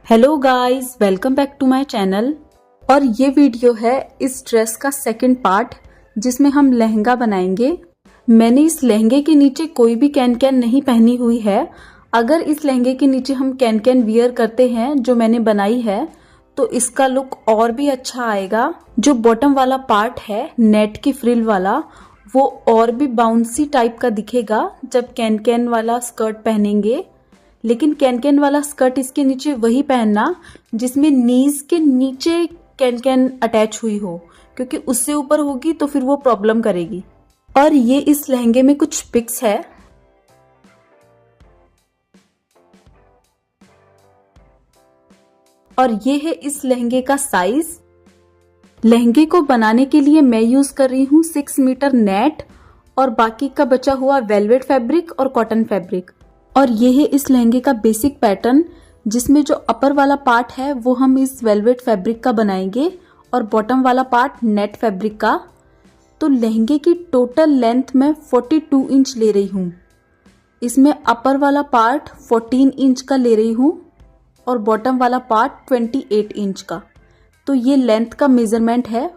Hello guys, welcome back to my channel. और ये video है इस ड्रेस का सेकंड पार्ट जिसमें हम लहंगा बनाएंगे। मैंने इस लहंगे के नीचे कोई भी कैन कैन नहीं पहनी हुई है। अगर इस लहंगे के नीचे हम कैन कैन वियर करते हैं जो मैंने बनाई है तो इसका लुक और भी अच्छा आएगा। जो बॉटम वाला पार्ट है नेट की फ्रिल वाला वो और भी बाउंसी टाइप का दिखेगा जब कैन कैन वाला स्कर्ट पहनेंगे। लेकिन कैन कैन वाला स्कर्ट इसके नीचे वही पहनना जिसमें नीज के नीचे कैन कैन अटैच हुई हो, क्योंकि उससे ऊपर होगी तो फिर वो प्रॉब्लम करेगी। और ये इस लहंगे में कुछ पिक्स है। और ये है इस लहंगे का साइज। लहंगे को बनाने के लिए मैं यूज कर रही हूँ 6 मीटर नेट और बाकी का बचा हुआ वेलवेट फैब्रिक और कॉटन फैब्रिक। और ये है इस लहंगे का बेसिक पैटर्न जिसमें जो अपर वाला पार्ट है वो हम इस वेलवेट फैब्रिक का बनाएंगे और बॉटम वाला पार्ट नेट फैब्रिक का। तो लहंगे की टोटल लेंथ मैं 42 इंच ले रही हूँ। इसमें अपर वाला पार्ट 14 इंच का ले रही हूँ और बॉटम वाला पार्ट 28 इंच का। तो ये लेंथ का मेजरमेंट है।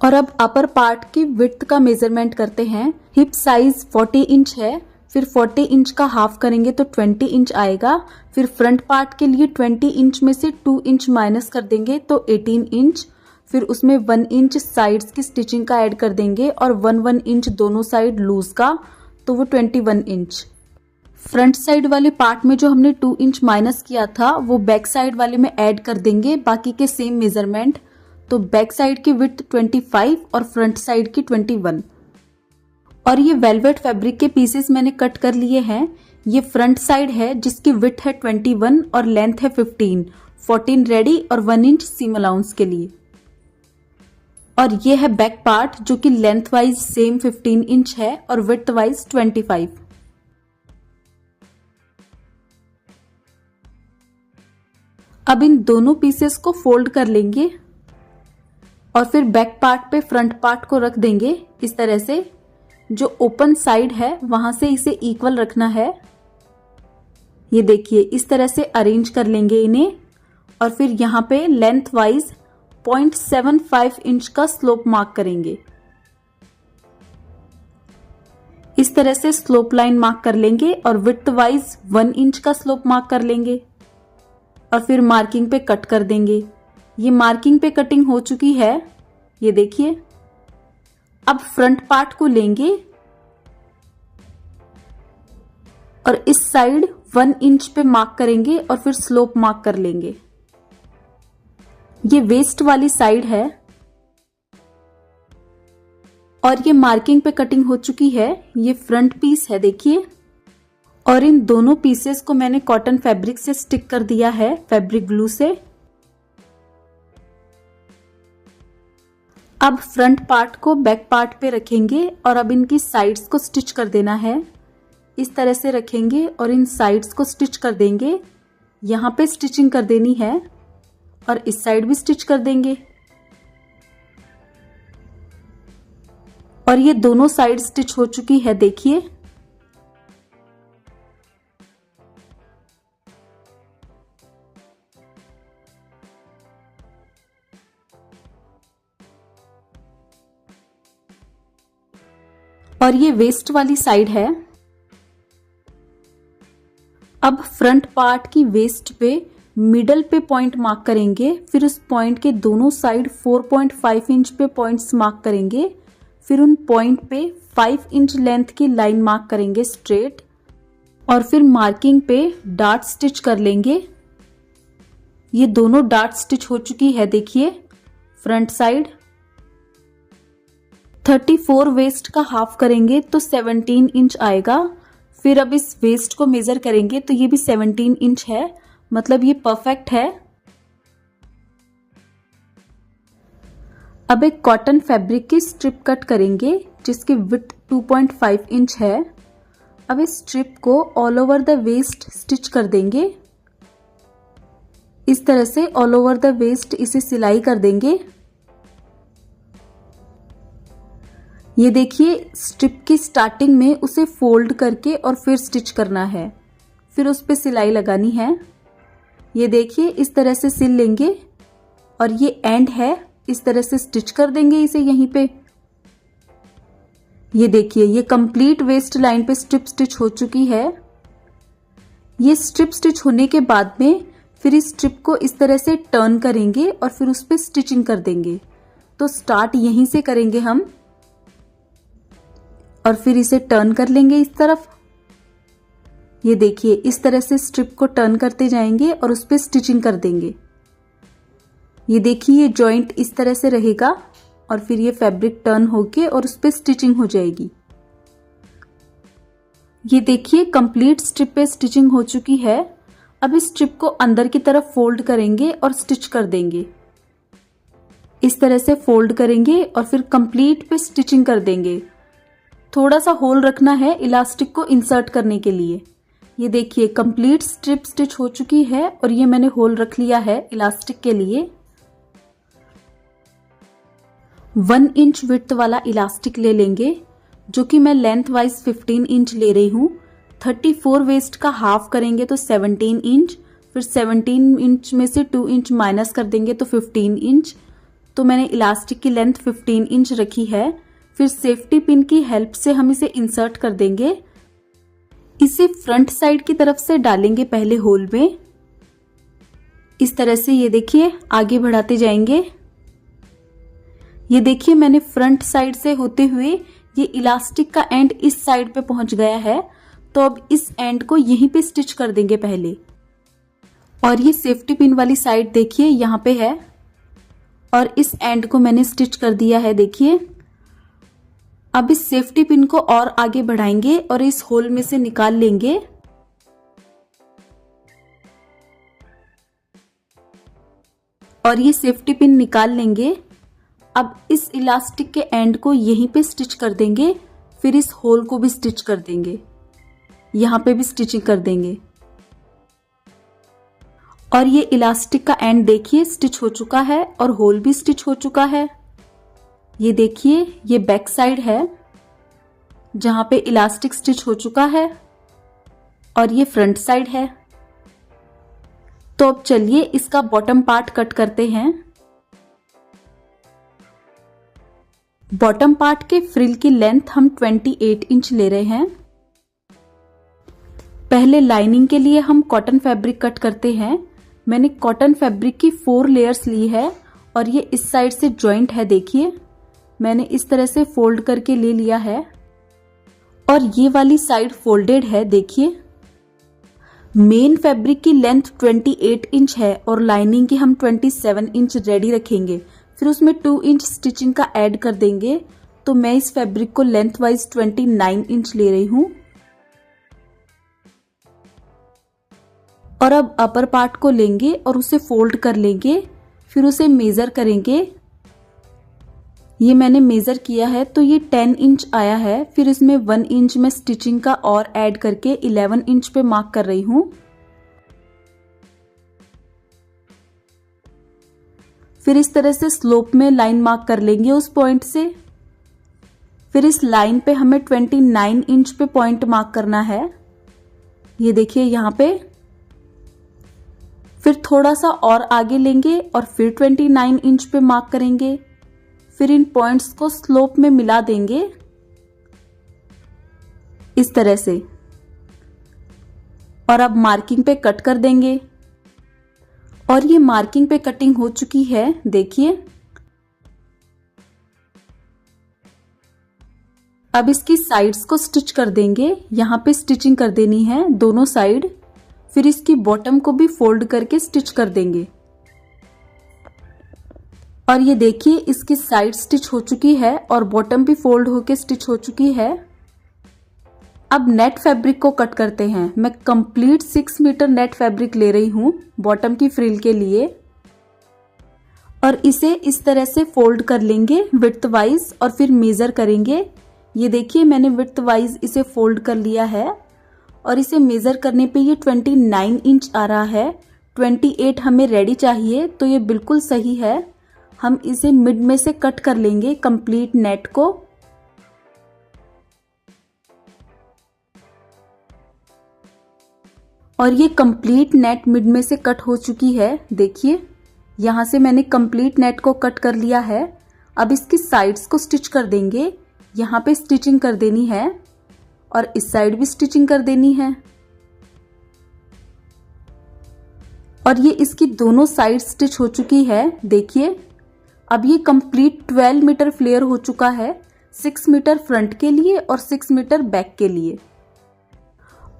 और अब अपर पार्ट की विड्थ का मेजरमेंट करते हैं। हिप साइज 40 इंच है, फिर 40 इंच का हाफ करेंगे तो 20 इंच आएगा। फिर फ्रंट पार्ट के लिए 20 इंच में से 2 इंच माइनस कर देंगे तो 18 इंच। फिर उसमें 1 इंच साइड्स की स्टिचिंग का ऐड कर देंगे और 1 इंच दोनों साइड लूज का, तो वो 21 इंच। फ्रंट साइड वाले पार्ट में जो हमने 2 इंच माइनस किया था वो बैक साइड वाले में ऐड कर देंगे बाकी के सेम मेजरमेंट। तो बैक साइड की विड्थ 25 और फ्रंट साइड की 21। और ये वेलवेट फैब्रिक के पीसेस मैंने कट कर लिए हैं। ये फ्रंट साइड है जिसकी विड्थ है 21 और लेंथ है 15। 14 रेडी और 1 इंच सीम अलाउंस के लिए। और ये है बैक पार्ट जो कि लेंथ वाइज सेम 15 इंच है और विड्थ वाइज 25। अब इन दोनों पीसेस को फोल्ड कर लेंगे और फिर बैक पार्ट पे फ्रंट पार्ट को रख देंगे इस तरह से। जो ओपन साइड है वहां से इसे इक्वल रखना है। ये देखिए इस तरह से अरेंज कर लेंगे इन्हें। और फिर यहाँ पे लेंथ वाइज 0.75 इंच का स्लोप मार्क करेंगे। इस तरह से स्लोप लाइन मार्क कर लेंगे और विड्थ वाइज 1 इंच का स्लोप मार्क कर लेंगे और फिर मार्किंग पे कट कर देंगे। ये मार्किंग पे कटिंग हो चुकी है, ये देखिए। अब फ्रंट पार्ट को लेंगे और इस साइड 1 इंच पे मार्क करेंगे और फिर स्लोप मार्क कर लेंगे। ये वेस्ट वाली साइड है और ये मार्किंग पे कटिंग हो चुकी है। ये फ्रंट पीस है देखिए। और इन दोनों पीसेस को मैंने कॉटन फैब्रिक से स्टिक कर दिया है फैब्रिक ग्लू से। अब फ्रंट पार्ट को बैक पार्ट पे रखेंगे और अब इनकी साइड्स को स्टिच कर देना है। इस तरह से रखेंगे और इन साइड्स को स्टिच कर देंगे। यहाँ पे स्टिचिंग कर देनी है और इस साइड भी स्टिच कर देंगे। और ये दोनों साइड स्टिच हो चुकी है देखिए। और ये वेस्ट वाली साइड है। अब फ्रंट पार्ट की वेस्ट पे मिडल पे पॉइंट मार्क करेंगे। फिर उस पॉइंट के दोनों साइड 4.5 इंच पे पॉइंट्स मार्क करेंगे। फिर उन पॉइंट पे 5 इंच लेंथ की लाइन मार्क करेंगे स्ट्रेट और फिर मार्किंग पे डार्ट स्टिच कर लेंगे। ये दोनों डार्ट स्टिच हो चुकी है देखिए। फ्रंट साइड 34 वेस्ट का हाफ करेंगे तो 17 इंच आएगा। फिर अब इस वेस्ट को मेजर करेंगे तो ये भी 17 इंच है, मतलब ये परफेक्ट है। अब एक कॉटन फैब्रिक की स्ट्रिप कट करेंगे जिसकी विड्थ 2.5 इंच है। अब इस स्ट्रिप को all over the waist stitch कर देंगे। इस तरह से ऑल ओवर द वेस्ट इसे सिलाई कर देंगे। ये देखिए स्ट्रिप की स्टार्टिंग में उसे फोल्ड करके और फिर स्टिच करना है, फिर उस पे सिलाई लगानी है। ये देखिए इस तरह से सिल लेंगे और ये एंड है, इस तरह से स्टिच कर देंगे इसे यहीं पे। ये देखिए ये कंप्लीट वेस्ट लाइन पे स्ट्रिप स्टिच हो चुकी है। ये स्ट्रिप स्टिच होने के बाद में फिर इस स्ट्रिप को इस तरह से टर्न करेंगे और फिर उस पे स्टिचिंग कर देंगे। तो स्टार्ट यहीं से करेंगे हम और फिर इसे टर्न कर लेंगे इस तरफ। ये देखिए इस तरह से स्ट्रिप को टर्न करते जाएंगे और उस पे स्टिचिंग कर देंगे। ये देखिए ये जॉइंट इस तरह से रहेगा और फिर ये फैब्रिक टर्न होके और उस पे स्टिचिंग हो जाएगी। ये देखिए कंप्लीट स्ट्रिप पे स्टिचिंग हो चुकी है। अब इस स्ट्रिप को अंदर की तरफ फोल्ड करेंगे और स्टिच कर देंगे। इस तरह से फोल्ड करेंगे और फिर कंप्लीट पे स्टिचिंग कर देंगे। थोड़ा सा होल रखना है इलास्टिक को इंसर्ट करने के लिए। ये देखिए कंप्लीट स्ट्रिप स्टिच हो चुकी है और ये मैंने होल रख लिया है इलास्टिक के लिए। 1 इंच विड्थ वाला इलास्टिक ले लेंगे, जो कि मैं लेंथ वाइज 15 इंच ले रही हूँ। 34 वेस्ट का हाफ करेंगे तो 17 इंच, फिर 17 इंच में से 2 इंच माइनस कर देंगे तो 15 इंच। तो मैंने इलास्टिक की लेंथ 15 इंच रखी है। फिर सेफ्टी पिन की हेल्प से हम इसे इंसर्ट कर देंगे। इसे फ्रंट साइड की तरफ से डालेंगे पहले होल में, इस तरह से। ये देखिए आगे बढ़ाते जाएंगे। ये देखिए मैंने फ्रंट साइड से होते हुए ये इलास्टिक का एंड इस साइड पे पहुंच गया है। तो अब इस एंड को यहीं पे स्टिच कर देंगे पहले। और ये सेफ्टी पिन वाली साइड देखिए यहाँ पे है और इस एंड को मैंने स्टिच कर दिया है। देखिए अब इस सेफ्टी पिन को और आगे बढ़ाएंगे और इस होल में से निकाल लेंगे। और ये सेफ्टी पिन निकाल लेंगे। अब इस इलास्टिक के एंड को यहीं पे स्टिच कर देंगे, फिर इस होल को भी स्टिच कर देंगे, यहाँ पे भी स्टिचिंग कर देंगे। और ये इलास्टिक का एंड देखिए स्टिच हो चुका है और होल भी स्टिच हो चुका है। ये देखिए ये बैक साइड है जहां पे इलास्टिक स्टिच हो चुका है और ये फ्रंट साइड है। तो अब चलिए इसका बॉटम पार्ट कट करते हैं। बॉटम पार्ट के फ्रिल की लेंथ हम 28 इंच ले रहे हैं। पहले लाइनिंग के लिए हम कॉटन फैब्रिक कट करते हैं। मैंने कॉटन फैब्रिक की 4 लेयर्स ली है और ये इस साइड से जॉइंट है। देखिए मैंने इस तरह से फोल्ड करके ले लिया है और ये वाली साइड फोल्डेड है। देखिए मेन फैब्रिक की लेंथ 28 इंच है और लाइनिंग की हम 27 इंच रेडी रखेंगे। फिर उसमें 2 इंच स्टिचिंग का ऐड कर देंगे। तो मैं इस फैब्रिक को लेंथ वाइज 29 इंच ले रही हूं। और अब अपर पार्ट को लेंगे और उसे फोल्ड कर लेंगे, फिर उसे मेजर करेंगे। ये मैंने मेजर किया है तो ये 10 इंच आया है। फिर इसमें 1 इंच में स्टिचिंग का और ऐड करके 11 इंच पे मार्क कर रही हूं। फिर इस तरह से स्लोप में लाइन मार्क कर लेंगे उस पॉइंट से। फिर इस लाइन पे हमें 29 इंच पे पॉइंट मार्क करना है। ये देखिए यहाँ पे। फिर थोड़ा सा और आगे लेंगे और फिर 29 इंच पे मार्क करेंगे। फिर इन पॉइंट्स को स्लोप में मिला देंगे इस तरह से और अब मार्किंग पे कट कर देंगे। और ये मार्किंग पे कटिंग हो चुकी है। देखिए अब इसकी साइड्स को स्टिच कर देंगे। यहाँ पे स्टिचिंग कर देनी है दोनों साइड। फिर इसकी बॉटम को भी फोल्ड करके स्टिच कर देंगे। और ये देखिए इसकी साइड स्टिच हो चुकी है और बॉटम भी फोल्ड होके स्टिच हो चुकी है। अब नेट फैब्रिक को कट करते हैं। मैं कंप्लीट 6 मीटर नेट फैब्रिक ले रही हूं बॉटम की फ्रिल के लिए और इसे इस तरह से फोल्ड कर लेंगे विड्थ वाइज और फिर मेजर करेंगे। ये देखिए मैंने विड्थ वाइज इसे फोल्ड कर लिया है और इसे मेजर करने पे ये 29 इंच आ रहा है। 28 हमें रेडी चाहिए तो ये बिल्कुल सही है। हम इसे मिड में से कट कर लेंगे कंप्लीट नेट को। और ये कंप्लीट नेट मिड में से कट हो चुकी है। देखिए यहाँ से मैंने कंप्लीट नेट को कट कर लिया है। अब इसकी साइड्स को स्टिच कर देंगे। यहाँ पे स्टिचिंग कर देनी है और इस साइड भी स्टिचिंग कर देनी है। और ये इसकी दोनों साइड स्टिच हो चुकी है। देखिए अब ये कंप्लीट 12 मीटर फ्लेयर हो चुका है, 6 मीटर फ्रंट के लिए और 6 मीटर बैक के लिए।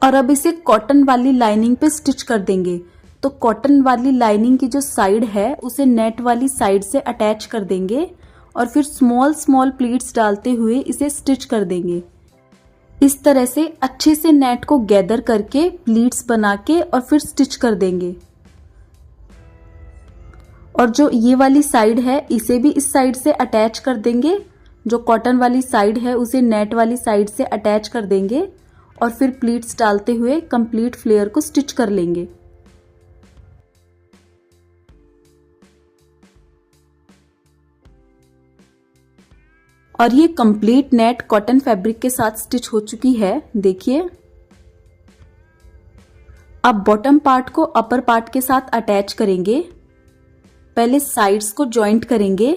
और अब इसे कॉटन वाली लाइनिंग पे स्टिच कर देंगे। तो कॉटन वाली लाइनिंग की जो साइड है उसे नेट वाली साइड से अटैच कर देंगे और फिर स्मॉल स्मॉल प्लीट्स डालते हुए इसे स्टिच कर देंगे। इस तरह से अच्छे से नेट को गैदर करके प्लीट्स बना के और फिर स्टिच कर देंगे। और जो ये वाली साइड है इसे भी इस साइड से अटैच कर देंगे। जो कॉटन वाली साइड है उसे नेट वाली साइड से अटैच कर देंगे और फिर प्लीट्स डालते हुए कंप्लीट फ्लेयर को स्टिच कर लेंगे। और ये कंप्लीट नेट कॉटन फैब्रिक के साथ स्टिच हो चुकी है। देखिए अब बॉटम पार्ट को अपर पार्ट के साथ अटैच करेंगे। पहले साइड्स को जॉइंट करेंगे,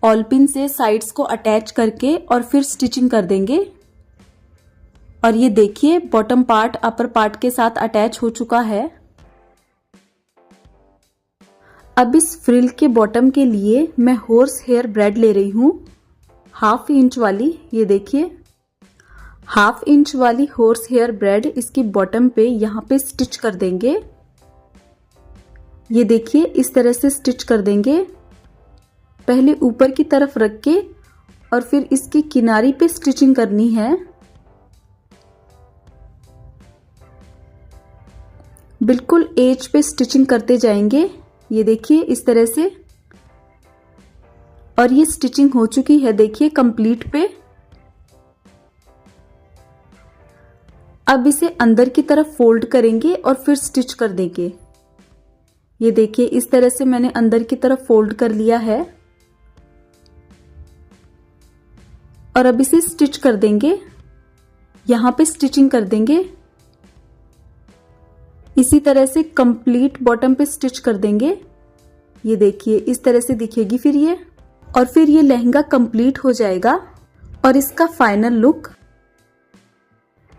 ऑल पिन से साइड्स को अटैच करके और फिर स्टिचिंग कर देंगे। और ये देखिए बॉटम पार्ट अपर पार्ट के साथ अटैच हो चुका है। अब इस फ्रिल के बॉटम के लिए मैं हॉर्स हेयर ब्रेड ले रही हूँ, 1/2 इंच वाली। ये देखिए 1/2 इंच वाली हॉर्स हेयर ब्रेड इसकी बॉटम पे यहाँ पे स्टिच कर देंगे। ये देखिए इस तरह से स्टिच कर देंगे। पहले ऊपर की तरफ रख के और फिर इसकी किनारी पे स्टिचिंग करनी है। बिल्कुल एज पे स्टिचिंग करते जाएंगे। ये देखिए इस तरह से। और ये स्टिचिंग हो चुकी है देखिए कंप्लीट पे। अब इसे अंदर की तरफ फोल्ड करेंगे और फिर स्टिच कर देंगे। ये देखिए इस तरह से मैंने अंदर की तरफ फोल्ड कर लिया है और अब इसे स्टिच कर देंगे। यहां पे स्टिचिंग कर देंगे। इसी तरह से कंप्लीट बॉटम पे स्टिच कर देंगे। ये देखिए इस तरह से दिखेगी फिर ये। और फिर ये लहंगा कंप्लीट हो जाएगा। और इसका फाइनल लुक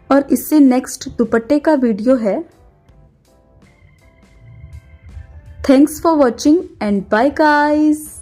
और इससे नेक्स्ट दुपट्टे का वीडियो है। Thanks for watching and bye guys.